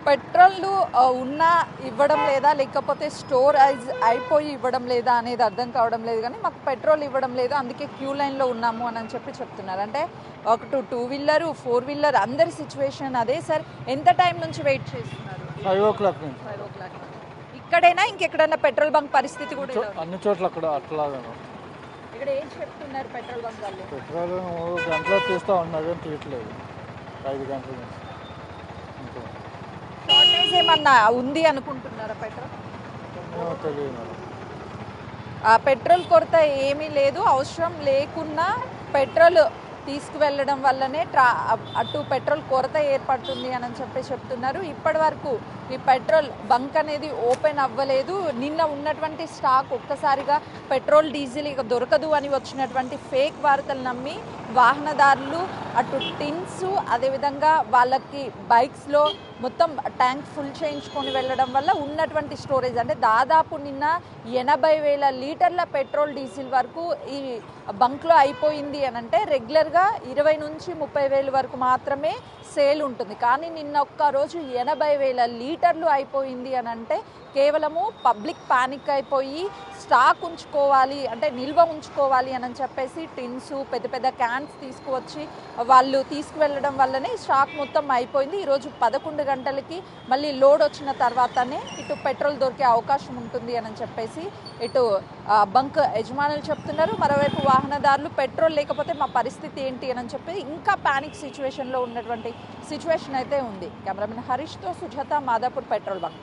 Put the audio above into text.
Petrol ఉన్నా ఇవ్వడం లేదా, లేకపోతే స్టోరేజ్ అయిపోయి ఇవ్వడం లేదా అనేది అర్థం కావడం లేదు. కానీ మాకు పెట్రోల్ ఇవ్వడం లేదు, అందుకే క్యూ లైన్లో ఉన్నాము అని చెప్తున్నారు. అంటే ఒక టూ వీలర్, ఫోర్ వీలర్ అందరి సిచ్యువేషన్ అదే. సార్, ఎంత టైం నుంచి వెయిట్ చేస్తున్నారు? 5 o'clock నుంచి. 5 o'clock. ఇక్కడైనా ఇంకెక్కడైనా పెట్రోల్ బంక్ పరిస్థితి కూడా ఇలా ఉందా? అన్ని చోట్ల అక్కడ అట్లాగా ఇక్కడ ఏం చెప్తున్నారు పెట్రోల్ బంక్ వాళ్ళు? పెట్రోల్ 3 గంటలు తీస్తూ ఉన్నారు కానీ తీయట్లేదు. 5 గంటల నుంచి ఇంకా షార్టేజ్ ఏమన్నా ఉంది అనుకుంటున్నారా పెట్రోల్? ఏమో తెలియదు మరి. పెట్రోల్ కొరత ఏమీ లేదు. అవసరం లేకున్నా పెట్రోల్ తీసుకువెళ్ళడం వల్లనే అటు పెట్రోల్ కొరత ఏర్పడుతుంది అని చెప్తున్నారు. ఇప్పటి వరకు ఈ పెట్రోల్ బంక్ అనేది ఓపెన్ అవ్వలేదు. నిన్న ఉన్నటువంటి స్టాక్ ఒక్కసారిగా పెట్రోల్ డీజిల్ ఇక దొరకదు అని వచ్చినటువంటి ఫేక్ వార్తలు నమ్మి వాహనదారులు అటు టిన్స్, అదేవిధంగా వాళ్ళకి బైక్స్లో మొత్తం ట్యాంక్ ఫుల్ చేయించుకొని వెళ్ళడం వల్ల ఉన్నటువంటి స్టోరేజ్ అంటే దాదాపు నిన్న 80,000 లీటర్ల పెట్రోల్ డీజిల్ వరకు ఈ బంక్లో అయిపోయింది అని అంటే రెగ్యులర్గా 20 నుంచి 30,000 వరకు మాత్రమే సేల్ ఉంటుంది. కానీ నిన్న ఒక్కరోజు 80,000 లీటర్లు అయిపోయింది అని అంటే కేవలము పబ్లిక్ పానిక్ అయిపోయి స్టాక్ ఉంచుకోవాలి అంటే నిల్వ ఉంచుకోవాలి అని చెప్పేసి టిన్స్, పెద్ద పెద్ద క్యాన్స్ తీసుకువచ్చి వాళ్ళు తీసుకువెళ్ళడం వల్లనే స్టాక్ మొత్తం అయిపోయింది. ఈరోజు 11 గంటలకి మళ్ళీ లోడ్ వచ్చిన తర్వాతనే ఇటు పెట్రోల్ దొరికే అవకాశం ఉంటుంది అని చెప్పేసి ఇటు బంక్ యజమానులు చెప్తున్నారు. మరోవైపు వాహనదారులు పెట్రోల్ లేకపోతే మా పరిస్థితి ఏంటి అని చెప్పి ఇంకా పానిక్ సిచ్యువేషన్లో ఉన్నటువంటి సిచ్యువేషన్ అయితే ఉంది. కెమెరామెన్ హరీష్తో సుజాత, మాదాపూర్ పెట్రోల్ బంక్.